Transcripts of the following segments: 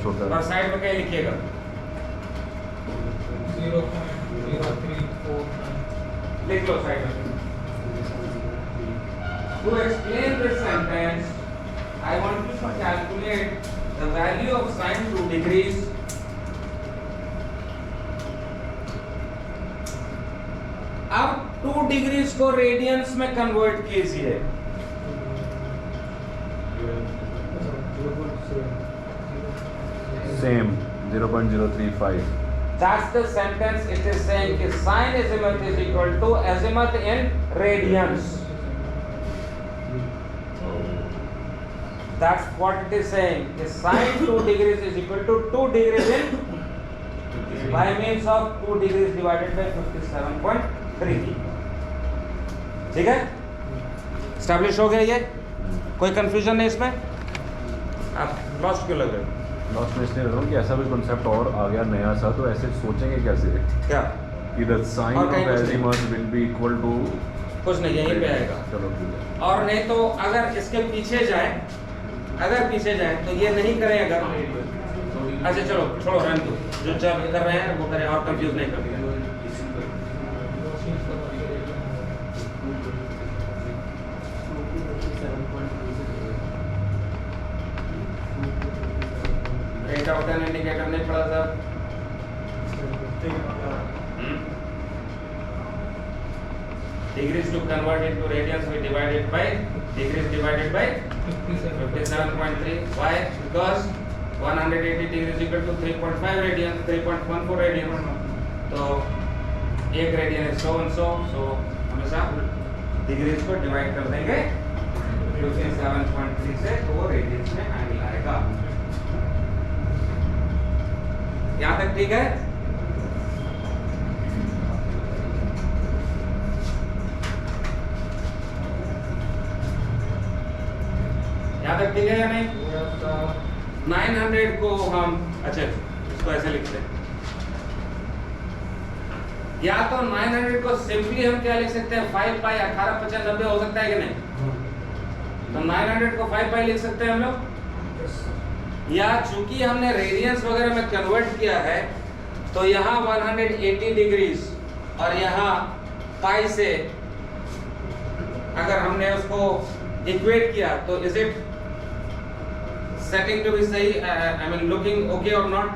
होता है। और साइड में क्या लिखिएगा 0.0349 लिख लो साइड में। To explain this sentence, I want you to calculate the value of sin 2 degrees. अब 2 डिग्रीज को रेडियंस में कन्वर्ट कीजिए। Same 0.035। That's the sentence it is saying कि sin azimuth is equal to azimuth in radians. That's what it is saying. Is sin 2 degrees is equal to 2 degrees in by means of 2 degrees divided by 57.3. ठीक है? Establish हो गया ये? कोई confusion नहीं इसमें? आप lost क्यों लग रहे हो? लॉस्ट में इसलिए रहता हूँ कि ऐसा कोई कॉन्सेप्ट और आ गया नया सा, तो ऐसे सोचेंगे कैसे क्या? कि द साइन और ऑफ कहीं कुछ नहीं। Azimuth will be equal to कुछ नहीं, यहीं पे आएगा। चलो ठीक है। और नहीं तो अगर इसके पीछे जाए, तो ये नहीं करें अगर, अच्छा चलो छोड़ो रहने दो, जो कर रहे हैं वो करें और कंफ्यूज नहीं कर दिया। रेट ऑफ टर्न इंडिकेटर नहीं पड़ा sir? Degrees to convert into radians we divided by degrees divided by 57.3. Why? Because 180 degrees equal to 3.5 radian, 3.14 radian. तो एक रेडियन है so and so, हमेशा डिग्रीज को डिवाइड कर देंगे 57.3 से, तो वो रेडियंस में एंगल आएगा। यहाँ तक ठीक है? यहाँ तक ठीक है या नहीं? 900 को हम, अच्छा इसको ऐसे लिखते हैं, या तो 900 को सिंपली हम क्या लिख सकते हैं 5 पाई 18 50 90 हो सकता है कि नहीं? तो 900 को 5 पाई लिख सकते हैं हम लोग, या चूंकि हमने रेडियंस वगैरह में कन्वर्ट किया है तो यहाँ 180 डिग्रीज और यहाँ पाई से अगर हमने उसको इक्वेट किया तो is it setting to be सही, आई मीन लुकिंग ओके और नॉट?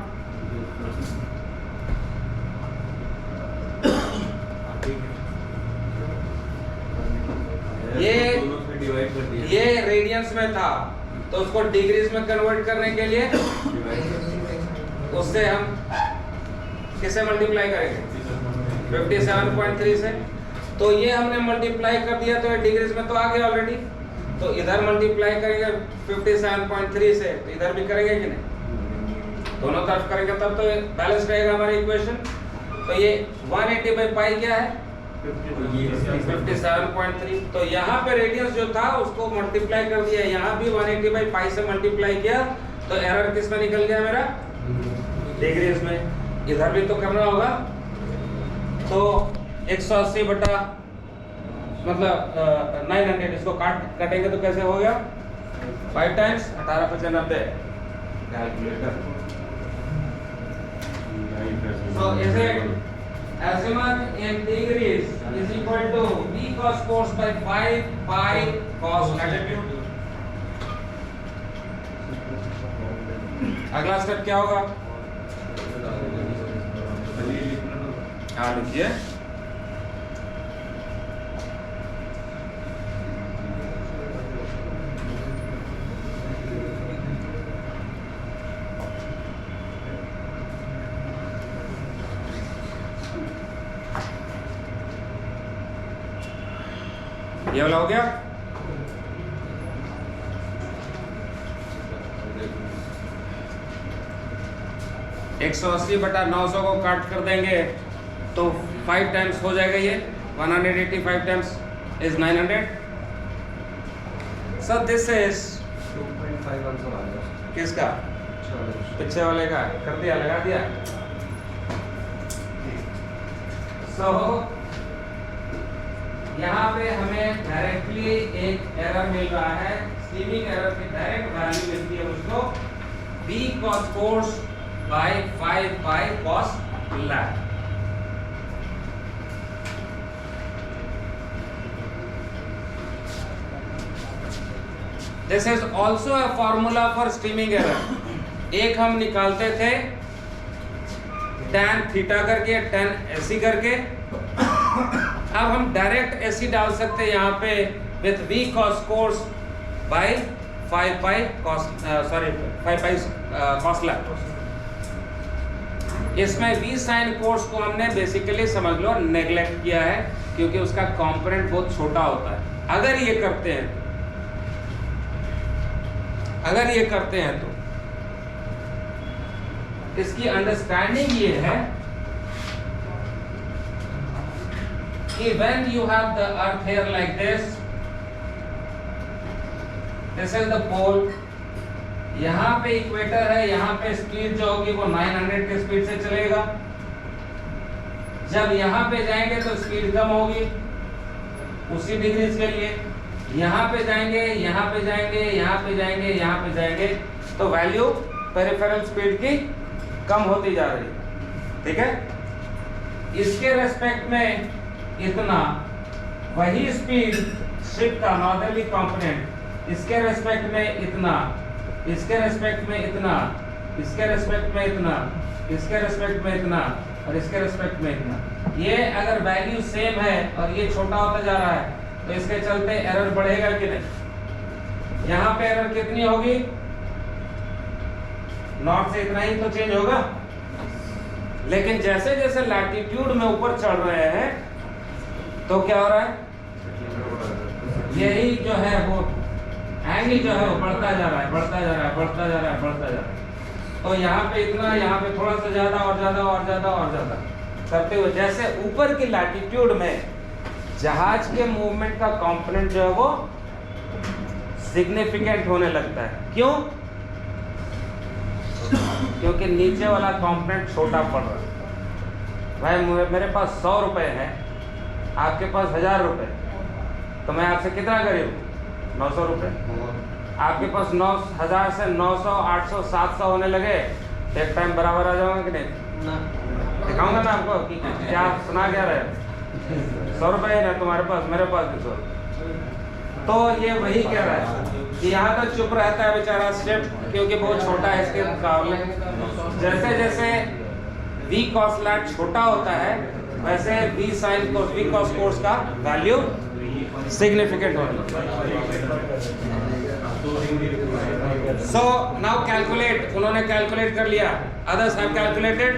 ये रेडियंस में था तो उसको डिग्रीज में कन्वर्ट करने के लिए उससे हम किससे मल्टीप्लाई करेंगे 57.3 से। तो ये हमने मल्टीप्लाई कर दिया तो ये डिग्रीज में तो आ गया ऑलरेडी, तो इधर मल्टीप्लाई करेंगे 57.3 से, तो इधर भी करेंगे कि नहीं? दोनों तरफ करेंगे तब तो बैलेंस रहेगा हमारी इक्वेशन। तो ये 180 बाई पाई क्या है 57.3। तो यहाँ पे रेडियस जो था उसको मल्टीप्लाई कर दिया, यहाँ भी 180 बाई पाई से मल्टीप्लाई किया, तो एरर किस में निकल गया मेरा? डिग्रीज में। इधर भी तो करना होगा, तो 180 बटा मतलब 900, इसको काटेंगे तो कैसे हो गया 5 times 18 50 90 calculator. So is it azimuth in degrees is equal to b cos cos by 5 pi cos latitude? अगला स्टेप क्या होगा? हाँ लिखिए, ये वाला हो गया। एक 180 बटा 900 को काट कर देंगे तो 5 टाइम्स हो जाएगा ये 185 times is 900। So this is 2.5 answer आ गया किसका? पीछे वाले का कर दिया, लगा दिया। सो यहाँ पे हमें डायरेक्टली एक एरर मिल रहा है, स्टीमिंग एरर की डायरेक्ट वैल्यू मिलती है मुझको V cos force by 5 pi cos lat. This is also a formula for streaming error. एक हम निकालते थे tan थीटा करके, tan AC करके, अब हम डायरेक्ट AC डाल सकते हैं यहाँ पे with V cos course by 5 pi cos 5 pi cos lat. इसमें V sin कोर्स को हमने बेसिकली समझ लो नेग्लेक्ट किया है क्योंकि उसका कंपोनेंट बहुत छोटा होता है। अगर ये करते हैं तो इसकी अंडरस्टैंडिंग ये है कि when you have the earth here like this is the pole, यहाँ पे इक्वेटर है, यहाँ पे स्पीड जो होगी वो 900 के स्पीड से चलेगा। जब यहाँ पे जाएंगे तो स्पीड कम होगी उसी डिग्रीज के लिए, यहाँ पे जाएंगे, यहाँ पे जाएंगे, यहाँ पे जाएंगे, यहाँ पे जाएंगे तो वैल्यू पेरिफेरल स्पीड की कम होती जा रही है। ठीक है, इसके रेस्पेक्ट में इतना, वही स्पीड शिप का नॉर्दर्ली कंपोनेंट, इसके रेस्पेक्ट में इतना, इसके रेस्पेक्ट में इतना, इसके रेस्पेक्ट में इतना, इसके रेस्पेक्ट में इतना और इसके रेस्पेक्ट में इतना। ये अगर वैल्यू सेम है और ये छोटा होता जा रहा है तो इसके चलते एरर बढ़ेगा कि नहीं? यहाँ पे एरर कितनी होगी? नॉर्थ से इतना ही तो चेंज होगा, लेकिन जैसे जैसे लैटिट्यूड में ऊपर चढ़ रहे हैं तो क्या हो रहा है? यही जो है वो एंगल जो है वो बढ़ता जा रहा है, बढ़ता जा रहा है, बढ़ता जा रहा है, बढ़ता जा रहा है। तो यहाँ पे इतना, यहाँ पे थोड़ा सा ज्यादा और ज्यादा और ज्यादा और ज्यादा करते हुए जैसे ऊपर की लैटिट्यूड में जहाज के मूवमेंट का कंपोनेंट जो है वो सिग्निफिकेंट होने लगता है। क्यों? क्योंकि नीचे वाला कंपोनेंट छोटा पड़ रहा है। भाई मेरे पास 100 रुपए है, आपके पास 1000 रुपए, तो मैं आपसे कितना गरीब हूँ? 900 रुपए। आपके पास 9000 से 900, 800, 700 होने लगे, एक टाइम बराबर आ जाऊंगा कि नहीं? दिखाऊंगा ना आपको कि क्या सुना क्या रहे। 100 रुपए है ना तुम्हारे पास, मेरे पास भी 100। तो ये वही कह रहा है कि यहाँ तो चुप रहता है बेचारा स्टेप, क्योंकि बहुत छोटा है इसके मुकाबले। जैसे जैसे V cos lat छोटा होता है वैसे V sin cos V cos course का वैल्यू सिग्निफिकेंट होता है। सो नाउ कैलकुलेट, उन्होंने कैलकुलेट कर लिया, अदर्स हैव कैलकुलेटेड।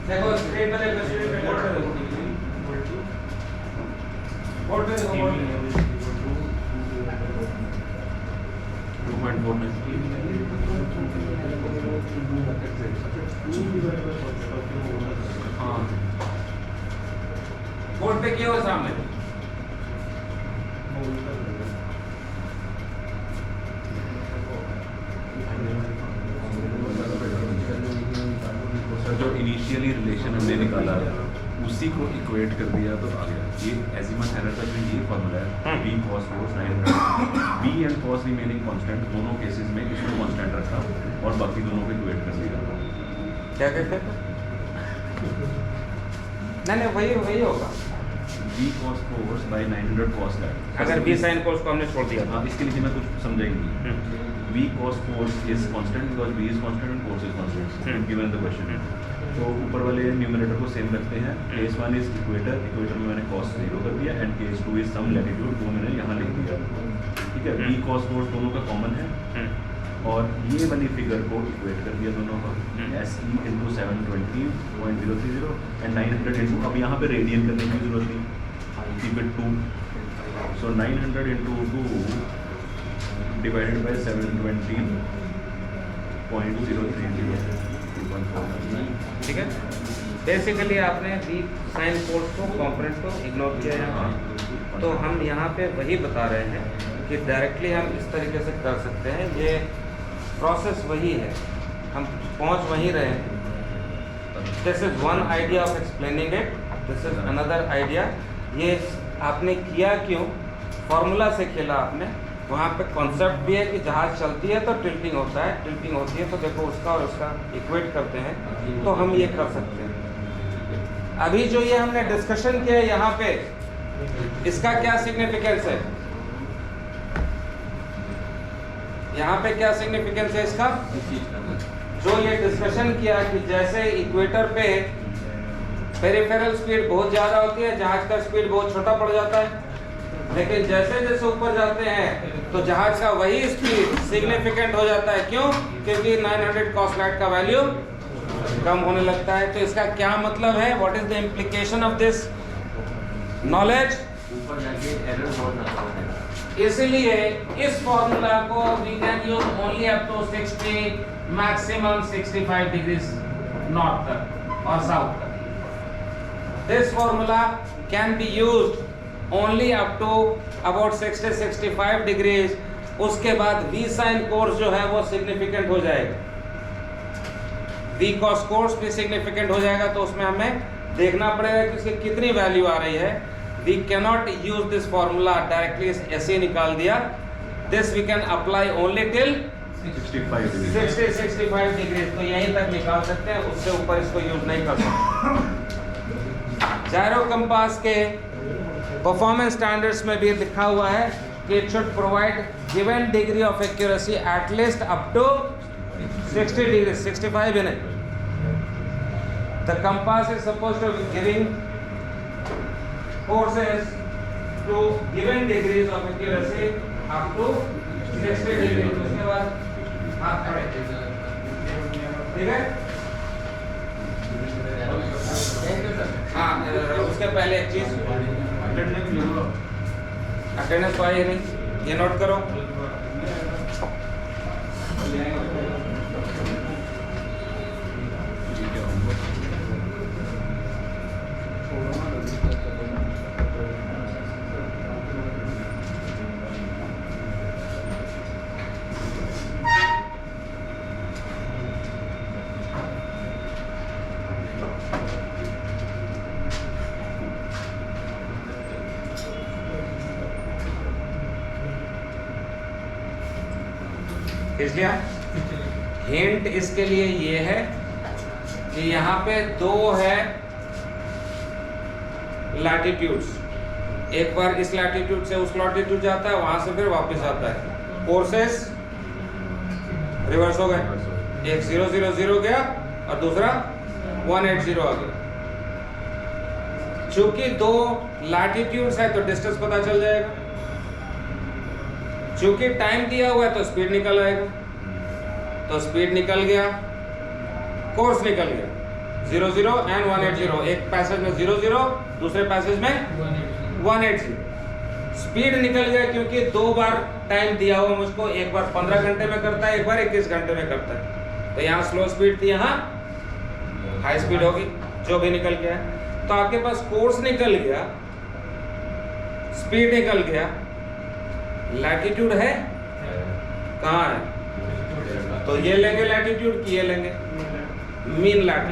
देखो स्क्रीन पे देखो, स्क्रीन पे बोर्ड पे देखो, बोर्ड पे देखो, बोर्ड पे 2.4 हाँ बोर्ड पे क्या हो सामने? जो इनिशियली रिलेशन हमने निकाला उसी को इक्वेट कर दिया तो आ गया। ये एजिमुथ एरर का जो ये फॉर्मूला है, V cos force 900, V and cos remaining constant, दोनों केसेस में इसको कांस्टेंट रखा और बाकी दोनों को इक्वेट कर दिया। क्या कहते हैं? नहीं वही होगा। V cos force by 900 cos lat। अगर V sin cos को हमने छोड़ दिया, हाँ इसके लिए मैं कुछ समझाएंगी। V cos force is constant because V is constant and force is constant given the question। तो ऊपर वाले न्यूमरेटर को सेम रखते हैं। केस 1 इज इक्वेटर, इक्वेटर में मैंने cos 0 कर दिया and case 2 is some latitude, वो मैंने यहाँ लिख दिया। ठीक है, V cos force दोनों का कॉमन है और ये वाली फिगर को इक्वेट कर दिया दोनों का, SE into 720.030 एंड 900 into, अब यहाँ पे रेडियन करने की जरूरत नहीं, keep it 2, so 900 into 2 divided by 720.030, 2.4। ठीक है, बेसिकली आपने V sin cos को कंपोनेंट को इग्नोर किया यहाँ। तो हम यहाँ पे वही बता रहे हैं कि डायरेक्टली हम इस तरीके से कर सकते हैं, ये प्रोसेस वही है, हम पहुँच वहीं रहे हैं। This is one idea of explaining it, this is another idea. ये आपने किया क्यों, फॉर्मूला से खेला आपने, वहाँ पे कॉन्सेप्ट भी है कि जहाज चलती है तो टिल्टिंग होता है, टिल्टिंग होती है तो देखो उसका और उसका इक्वेट करते हैं, तो हम ये कर सकते हैं। अभी जो ये हमने डिस्कशन किया है यहाँ पे, इसका क्या सिग्निफिकेंस है, यहाँ पे क्या सिग्निफिकेंस है इसका? जो ये डिस्कशन किया कि जैसे इक्वेटर पे पेरिफेरल स्पीड बहुत ज़्यादा होती है, जहाज का स्पीड बहुत छोटा पड़ जाता है, लेकिन जैसे जैसे ऊपर जाते हैं तो जहाज का वही स्पीड सिग्निफिकेंट हो जाता है। क्यों? क्योंकि 900 cos लाइट का वैल्यू कम होने लगता है। तो इसका क्या मतलब है, what is the implication of this knowledge? ऊपर जाके एरर बहुत ज़्यादा है, इसलिए इस फॉर्मूला को we can use only up to 60, maximum 65 degrees north तक और साउथ तक। This formula can be used only up to about 60-65 degrees. उसके बाद वी साइन कोर्स जो है वो सिग्निफिकेंट हो जाएगा, वी कॉस कोर्स भी सिग्निफिकेंट हो जाएगा। तो उसमें हमें देखना पड़ेगा कि उसकी कितनी वैल्यू आ रही है। We cannot use this formula directly ऐसे निकाल दिया, this we can apply only till 60-65 degrees. तो यहीं तक निकाल सकते हैं, उससे ऊपर इसको यूज नहीं कर सकते। जायरो कंपास के परफॉर्मेंस स्टैंडर्ड्स में भी लिखा हुआ है कि it should provide given degree of accuracy at least up to 60 degree, 65 in it. The compass is supposed to be giving courses to given degrees of accuracy up to 60 degree. उसके बाद हाथ खड़े, ठीक है? हाँ, उसके पहले एक चीज, अटेंडेंस तो आई है नहीं, ये नोट करो। इसलिए हिंट इसके लिए ये है कि यहाँ पे दो है लैटिट्यूड्स, एक बार इस लैटिट्यूड से उस लैटिट्यूड जाता है, वहां से फिर वापस आता है। कोर्सेस रिवर्स हो गए, एक 000 गया और दूसरा 180 आ गया। चूंकि दो लैटिट्यूड्स है तो डिस्टेंस पता चल जाएगा, चूंकि टाइम दिया हुआ है तो स्पीड निकल आएगा, तो स्पीड निकल गया, कोर्स निकल गया, 00 एंड 180। एक पैसेज में 00, दूसरे पैसेज में 180। स्पीड निकल गया क्योंकि दो बार टाइम दिया हुआ मुझको, एक बार 15 घंटे में करता है, एक बार 21 घंटे में करता है। तो यहाँ स्लो स्पीड थी, यहाँ हाई स्पीड होगी, जो भी निकल गया। तो आपके पास कोर्स निकल गया, स्पीड निकल गया, लैटिट्यूड है कहाँ है? तो ये लेंगे लैटिट्यूड की, ये लेंगे मीन लैट,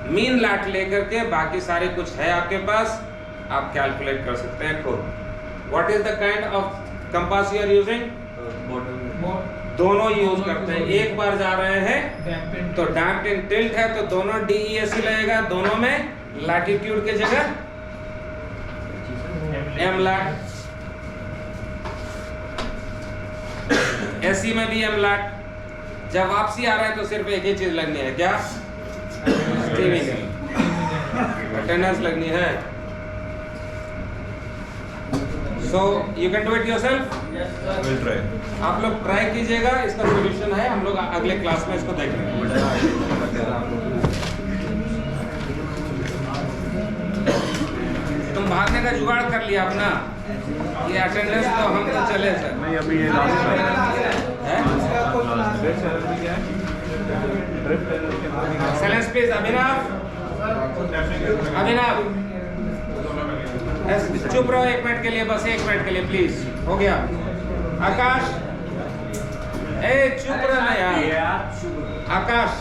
मीन लैट लेकर के बाकी सारे कुछ है आपके पास, आप कैलकुलेट कर सकते हैं खुद। What is the kind of compass you are using? दोनों यूज करते हैं। एक बार जा रहे हैं तो डैम्प्ड इन टिल्ट है तो दोनों DESC लगेगा, दोनों में लैटिट्यूड के जगह एम लैट, SE में भी एम लैट। जब वापसी आ रहा है तो सिर्फ एक ही चीज लगनी है, क्या? स्टीमिंग, अटेंडेंस लगनी है। So you can do it yourself, will try. आप लोग ट्राई कीजिएगा, इसका सॉल्यूशन है, हम लोग अगले क्लास में इसको देखेंगे। तुम भागने का जुगाड़ कर लिया अपना, ये अटेंडेंस तो हम तो चले सर। नहीं, अभी ये लास्ट साइलेंस प्लीज। अभिनव, अभिनव चुप रहो 1 मिनट के लिए, बस 1 मिनट के लिए प्लीज, हो गया। आकाश, ए चुप रहना यार, Akash,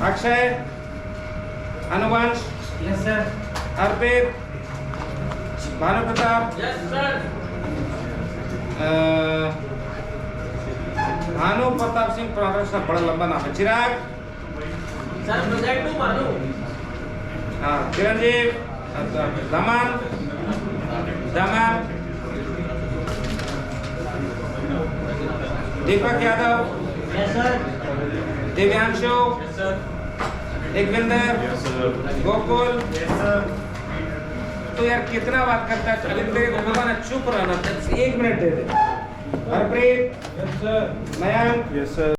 Akshay, Anuvansh, yes sir, Arpit, Bhanu Pratap, yes sir, Bhanu Pratap Singh production, बड़ा लंबा नाम है। चिराग, सर प्रोजेक्ट 2 भानु, हाँ Chiranjeev, Daman, Daman, Deepak Yadav, yes sir, Divyanshu, yes sir, Ekvinder, yes sir, Gokul. Yes sir, तो यार कितना बात करता है, कभी मेरे को बोला ना चुप रहना, 1 मिनट दे दे। Harpreet, yes sir, Mayank, yes sir.